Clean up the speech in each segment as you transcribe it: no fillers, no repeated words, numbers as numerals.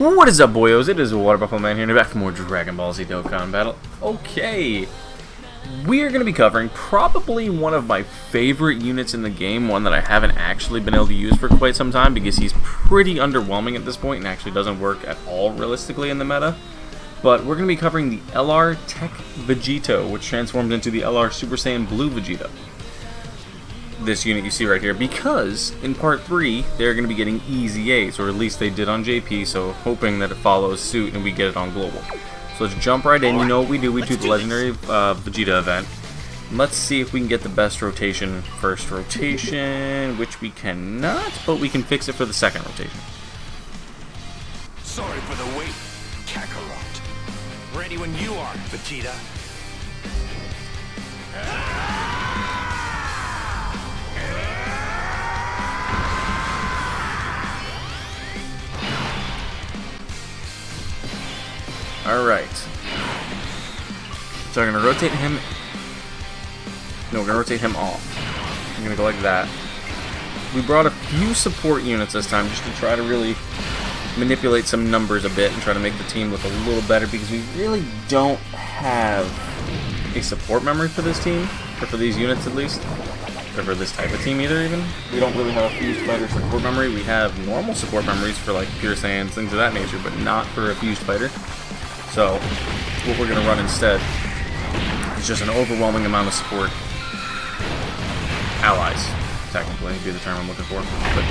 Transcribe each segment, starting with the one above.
What is up, boyos? It is Water Buffalo Man here, and I'm back for more Dragon Ball Z Dokkan battle. Okay, we are going to be covering probably one of my favorite units in the game, one that I haven't actually been able to use for quite some time because he's pretty underwhelming at this point and actually doesn't work at all realistically in the meta. But we're going to be covering the LR TEQ VEGITO, which transforms into the LR Super Saiyan Blue Vegeta. This unit you see right here, because in part 3 they're going to be getting EZAs, or at least they did on JP, so hoping that it follows suit and we get it on global. So let's jump right in. You know what we do the legendary Vegeta event. Let's see if we can get the best rotation first rotation, which we cannot, but we can fix it for the second rotation. Sorry for the wait, Kakarot. Ready when you are, Vegeta. Alright. So I'm going to rotate him. No, we're going to rotate him off. I'm going to go like that. We brought a few support units this time just to try to really manipulate some numbers a bit and try to make the team look a little better, because we really don't have a support memory for this team, or for these units at least, or for this type of team either even. We don't really have a fused fighter support memory. We have normal support memories for like pure Saiyans, things of that nature, but not for a fused fighter. So, what we're going to run instead is just an overwhelming amount of support allies, technically, would be the term I'm looking for. But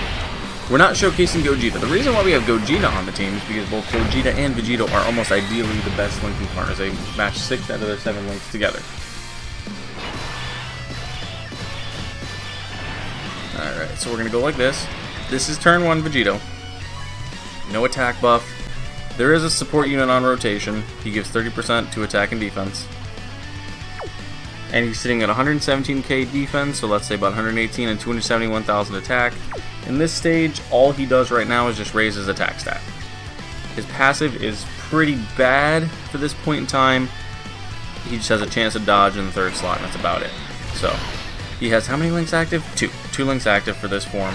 we're not showcasing Gogeta. The reason why we have Gogeta on the team is because both Gogeta and Vegito are almost ideally the best linking partners. They match 6 out of their 7 links together. Alright, so we're going to go like this. This is turn 1 Vegito. No attack buff. There is a support unit on rotation. He gives 30% to attack and defense. And he's sitting at 117k defense, so let's say about 118 and 271,000 attack. In this stage, all he does right now is just raise his attack stat. His passive is pretty bad for this point in time. He just has a chance to dodge in the 3rd slot, and that's about it. So, he has how many links active? 2. 2 links active for this form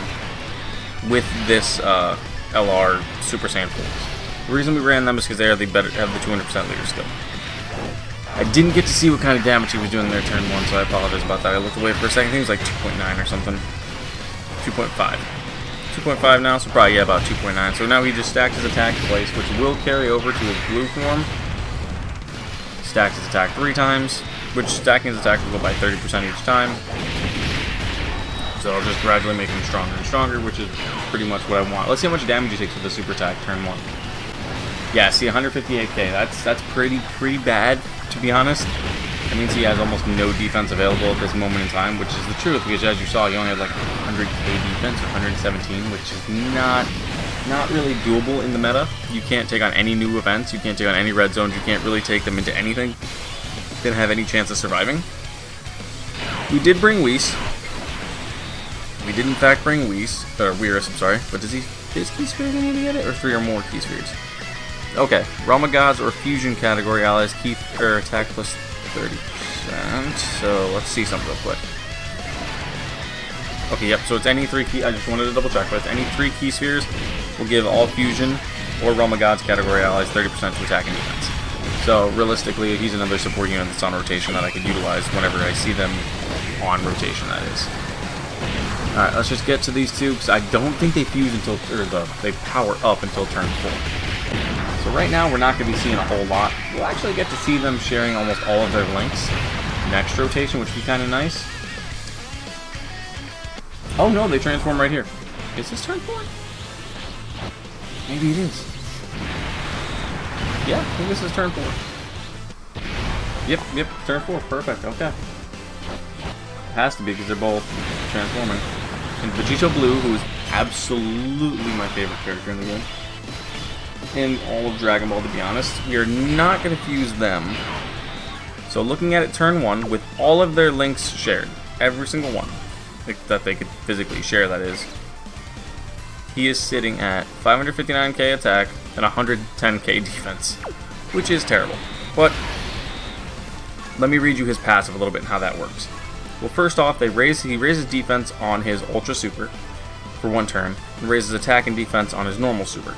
with this LR Super Saiyan Force. The reason we ran them is because they are the better, have the 200% leader skill. I didn't get to see what kind of damage he was doing there turn 1, so I apologize about that. I looked away for a second. I think it was like 2.9 or something. 2.5. 2.5 now, so probably, yeah, about 2.9. So now he just stacked his attack twice, which will carry over to his blue form. Stacked his attack 3 times, which stacking his attack will go by 30% each time. So I'll just gradually make him stronger and stronger, which is pretty much what I want. Let's see how much damage he takes with the super attack turn 1. Yeah, see, 158k. That's pretty bad, to be honest. That means he has almost no defense available at this moment in time, which is the truth, because as you saw, he only had like 100k defense, or 117, which is not really doable in the meta. You can't take on any new events, you can't take on any red zones, you can't really take them into anything. They don't have any chance of surviving. We did bring Whis. We did in fact bring Whis, or Whirus, I'm sorry, but does his key sphere need to get it, or 3 or more key spheres? Okay, Realm of Gods or Fusion category allies key or attack plus 30%. So let's see something real quick. Okay, yep. So it's any 3 key. I just wanted to double check, but it's any 3 key spheres will give all Fusion or Realm of Gods category allies 30% to attack and defense. So realistically, he's another support unit that's on rotation that I could utilize whenever I see them on rotation. That is. All right, let's just get to these two because I don't think they fuse until they power up until turn 4. So right now, we're not going to be seeing a whole lot. We'll actually get to see them sharing almost all of their links next rotation, which would be kind of nice. Oh no, they transform right here. Is this turn 4? Maybe it is. Yeah, I think this is turn 4. Yep, turn 4. Perfect, okay. It has to be because they're both transforming. And Vegito Blue, who is absolutely my favorite character in the game. In all of Dragon Ball, to be honest. We are not going to fuse them. So looking at it turn 1, with all of their links shared, every single one that they could physically share, that is, he is sitting at 559k attack and 110k defense, which is terrible. But let me read you his passive a little bit and how that works. Well, first off, he raises defense on his Ultra Super for 1 turn, and raises attack and defense on his normal Super.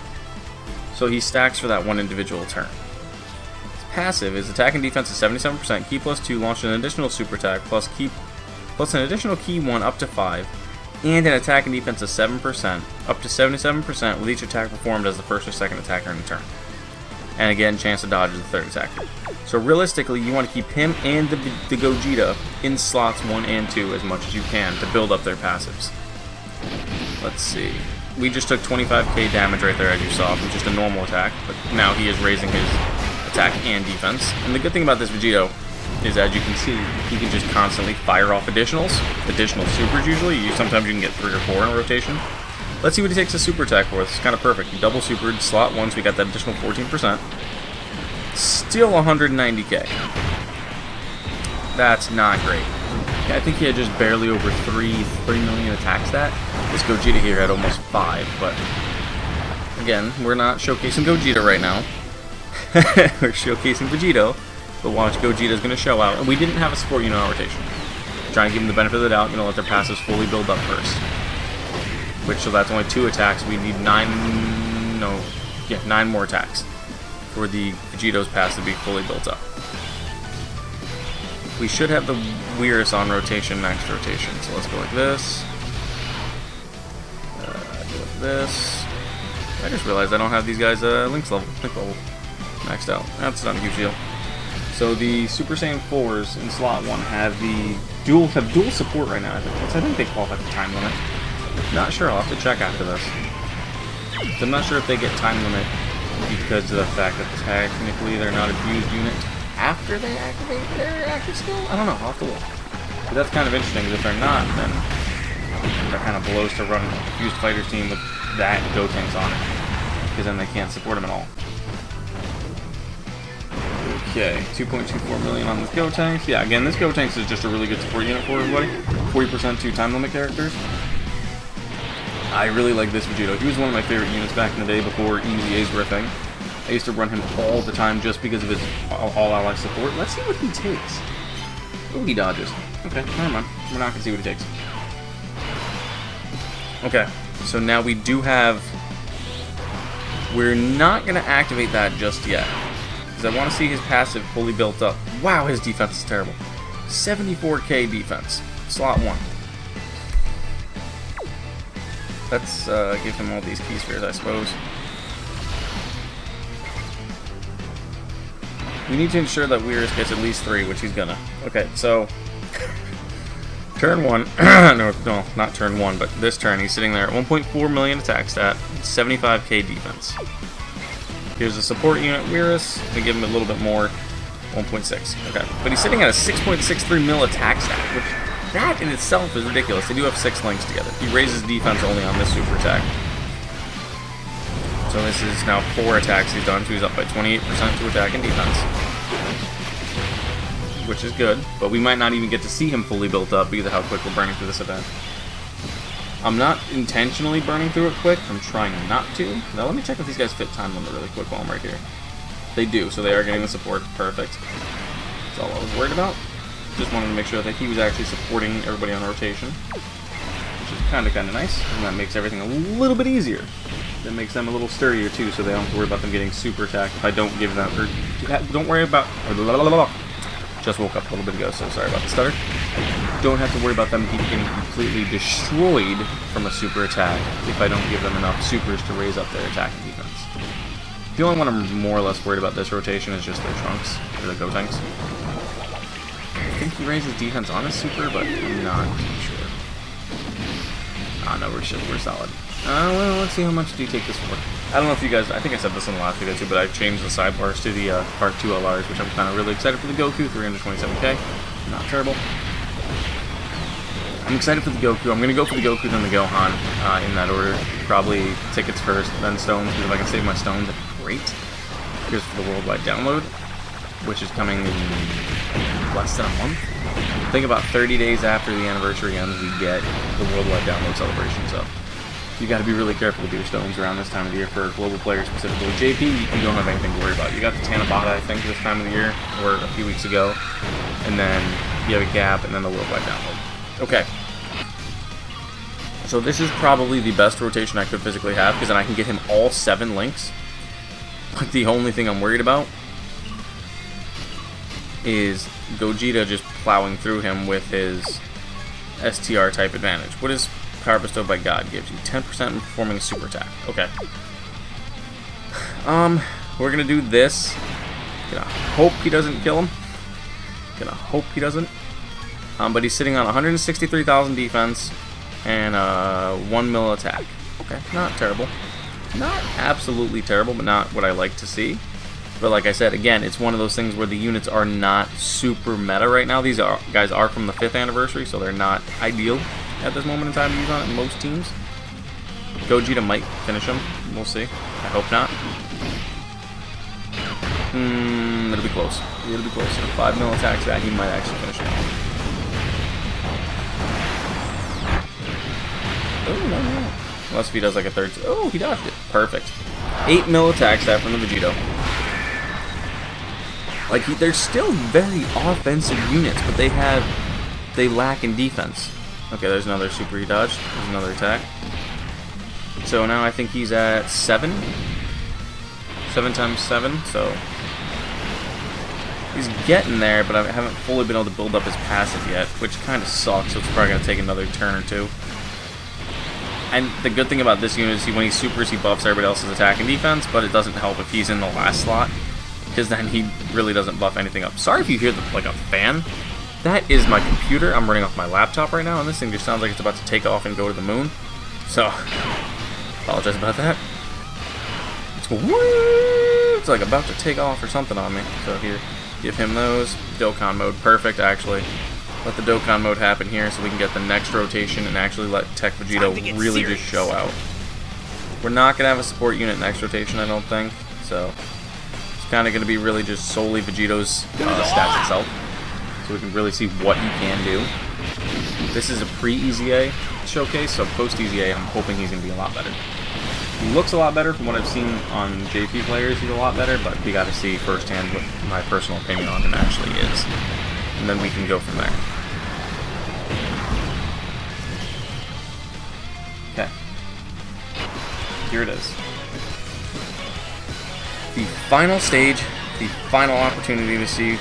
so he stacks for that one individual turn. His passive is attack and defense is 77%, key plus 2, launch an additional super attack, plus an additional key 1 up to 5, and an attack and defense of 7%, up to 77% with each attack performed as the first or second attacker in the turn. And again, chance to dodge is the third attacker. So realistically, you want to keep him and the Gogeta in slots 1 and 2 as much as you can to build up their passives. Let's see. We just took 25k damage right there, as you saw, from just a normal attack, but now he is raising his attack and defense. And the good thing about this Vegito is, as you can see, he can just constantly fire off additional supers usually. Sometimes you can get 3 or 4 in a rotation. Let's see what he takes a super attack for. This is kind of perfect. He double supered slot 1, so we got that additional 14%. Still 190k. That's not great. Yeah, I think he had just barely over 3 million attack stat. This Gogeta here had almost 5, but again, we're not showcasing Gogeta right now. We're showcasing Vegito, but watch, Gogeta's going to show out. And we didn't have a support unit on rotation. Trying to give them the benefit of the doubt, let their passives fully build up first. So that's only 2 attacks. We need 9 more attacks for the Vegito's pass to be fully built up. We should have the Weirus on rotation next rotation. So let's go like this. Go like this. I just realized I don't have these guys link level maxed out. That's not a huge deal. So the Super Saiyan 4s in slot 1 have dual support right now. I think they qualify for time limit. Not sure, I'll have to check after this. So I'm not sure if they get time limit because of the fact that technically they're not a fused unit after they activate their active skill? I don't know, I'll have to look. But that's kind of interesting, because if they're not, then that kind of blows to run a fused fighters team with that Gotenks on it. Because then they can't support them at all. Okay, 2.24 million on this Gotenks. Yeah, again, this Gotenks is just a really good support unit for everybody. 40% to time limit characters. I really like this Vegito. He was one of my favorite units back in the day before EZA's were a thing. I used to run him all the time just because of his all-ally support. Let's see what he takes. Oh, he dodges. Okay, never mind. We're not going to see what he takes. Okay, so now we do have... We're not going to activate that just yet, because I want to see his passive fully built up. Wow, his defense is terrible. 74k defense. Slot 1. Let's give him all these key spheres, I suppose. We need to ensure that Weirus gets at least 3, which he's gonna. Okay, so... turn 1... no, not turn 1, but this turn, he's sitting there at 1.4 million attack stat, 75k defense. Here's a support unit, Weirus. We give him a little bit more, 1.6. Okay, but he's sitting at a 6.63 mil attack stat, which... that in itself is ridiculous. They do have 6 links together. He raises defense only on this super attack. So this is now 4 attacks he's done, so he's up by 28% to attack and defense. Which is good, but we might not even get to see him fully built up because of how quick we're burning through this event. I'm not intentionally burning through it quick, I'm trying not to. Now let me check if these guys fit time limit really quick while I'm right here. They do, so they are getting the support. Perfect. That's all I was worried about. Just wanted to make sure that he was actually supporting everybody on rotation, which is kind of nice, and that makes everything a little bit easier. That makes them a little sturdier too, so they don't have to worry about them getting super attacked if I don't give them, or don't worry about, just woke up a little bit ago, so sorry about the stutter. Don't have to worry about them getting completely destroyed from a super attack if I don't give them enough supers to raise up their attack and defense. The only one I'm more or less worried about this rotation is just their Trunks, or the Gotenks. I think he raises defense on his super, but I'm not too sure. Ah, no, we're solid. Well, let's see how much do you take this for. I don't know if you guys, I think I said this in the last video too, but I've changed the sidebars to the Part 2 LRs, which I'm kind of really excited for the Goku, 327k. Not terrible. I'm excited for the Goku. I'm going to go for the Goku, then the Gohan, in that order. Probably tickets first, then stones, because if I can save my stones, that'd be great. Here's for the worldwide download, which is coming in less than a month. I think about 30 days after the anniversary ends, we get the worldwide download celebration, so you got to be really careful with your stones around this time of the year for global players specifically. JP, you don't have anything to worry about. You got the Tanabata, I think, this time of the year, or a few weeks ago, and then you have a gap, and then the worldwide download. Okay. So this is probably the best rotation I could physically have, because then I can get him all 7 links But the only thing I'm worried about is Gogeta just plowing through him with his STR type advantage. What is Power Bestowed by God gives you? 10% in performing a super attack. Okay. We're gonna do this. Gonna hope he doesn't kill him. Gonna hope he doesn't. But he's sitting on 163,000 defense and 1 mil attack. Okay, not terrible. Not absolutely terrible, but not what I like to see. But like I said, again, it's one of those things where the units are not super meta right now. These guys are from the 5th anniversary, so they're not ideal at this moment in time to use on it in most teams. Gogeta might finish him. We'll see. I hope not. It'll be close. It'll be close. If 5 mil attacks that, he might actually finish him. Oh, no. Unless if he does like a third. Oh, he dodged it. Perfect. 8 mil attacks that from the Vegito. Like, they're still very offensive units, but they lack in defense. Okay, there's another super he dodged. There's another attack. So now I think he's at 7. 7 times 7, so he's getting there, but I haven't fully been able to build up his passive yet, which kind of sucks, so it's probably going to take another turn or two. And the good thing about this unit is when he supers, he buffs everybody else's attack and defense, but it doesn't help if he's in the last slot, because then he really doesn't buff anything up. Sorry if you hear like a fan. That is my computer. I'm running off my laptop right now, and this thing just sounds like it's about to take off and go to the moon. So, apologize about that. It's like about to take off or something on me. So here, give him those. Dokkan mode, perfect actually. Let the Dokkan mode happen here so we can get the next rotation and actually let TEQ VEGITO really just show out. We're not going to have a support unit next rotation, I don't think. So it's kind of going to be really just solely VEGITO's stats itself. So we can really see what he can do. This is a pre-EZA showcase, so post-EZA I'm hoping he's going to be a lot better. He looks a lot better from what I've seen on JP players. He's a lot better, but we got to see firsthand what my personal opinion on him actually is. And then we can go from there. Okay. Here it is. The final stage, the final opportunity to see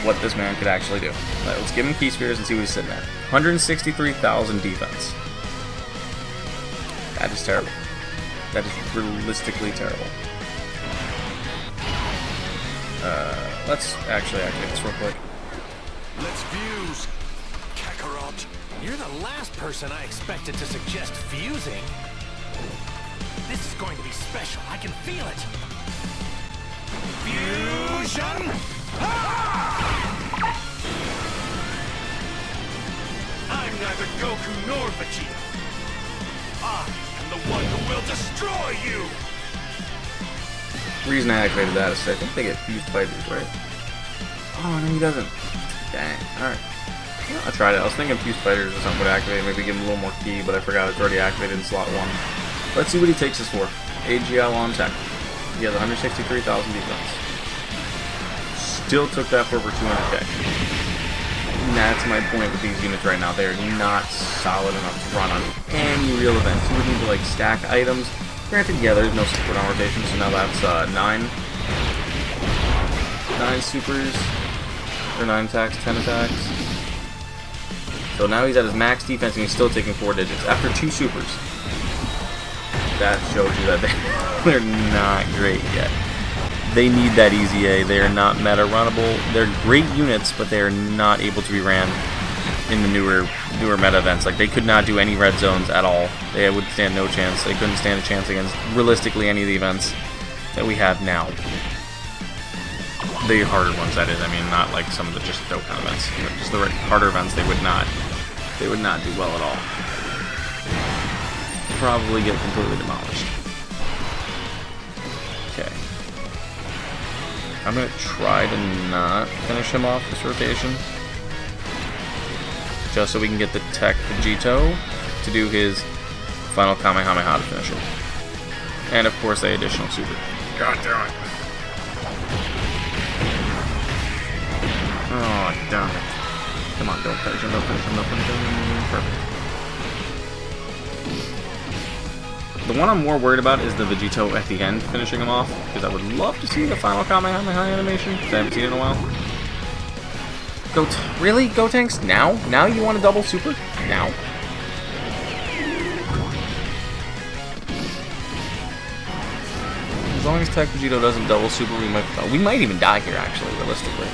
what this man could actually do. Let's give him key spheres and see what he's sitting at. 163,000 defense. That is terrible. That is realistically terrible. Let's actually activate this real quick. Let's fuse, Kakarot. You're the last person I expected to suggest fusing. This is going to be special. I can feel it. Fusion! I'm neither Goku nor Vegeta. I am the one who will destroy you! The reason I activated that is I think they get fused fighters, right? Oh, no, he doesn't. Dang. Alright. Yeah, I tried it. I was thinking fused fighters or something would activate, maybe give him a little more key, but I forgot it's already activated in slot 1. Let's see what he takes us for. AGL on tech. He has 163,000 defense. Still took that for over 200k. And that's my point with these units right now. They're not solid enough to run on any real events. You would need to like stack items. Granted, yeah, there's no support on rotation, so now that's 9 supers, or 9 attacks, 10 attacks. So now he's at his max defense and he's still taking 4 digits after 2 supers. That shows you that they're not great yet. They need that EZA. They are not meta runnable. They're great units, but they are not able to be ran in the newer meta events. Like, they could not do any red zones at all. They would stand no chance. They couldn't stand a chance against, realistically, any of the events that we have now. The harder ones, that is. I mean, not like some of the just Dokkan events. You know, just the harder events, they would not do well at all. Probably get completely demolished. Okay. I'm going to try to not finish him off this rotation. Just so we can get the TEQ VEGITO to do his final Kamehameha to finish him. And of course, the additional super. God damn it. Oh, damn it. Come on, don't finish him, don't finish him, don't finish him. Perfect. The one I'm more worried about is the Vegito at the end, finishing him off, because I would love to see the final Kamehameha animation, because I haven't seen it in a while. Really? Gotenks? Now? Now you want a double super? Now? As long as TEQ Vegito doesn't double super, we might even die here, actually, realistically.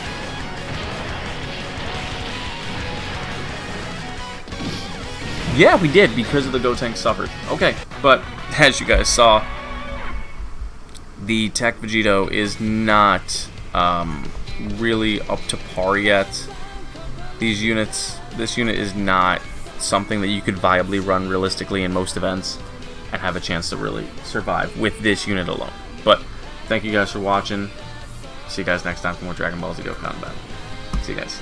Yeah, we did, because of the Gotenks suffered. Okay, but as you guys saw, the TEQ Vegito is not really up to par yet. This unit is not something that you could viably run realistically in most events and have a chance to really survive with this unit alone. But thank you guys for watching. See you guys next time for more Dragon Ball Z Dokkan battle. See you guys.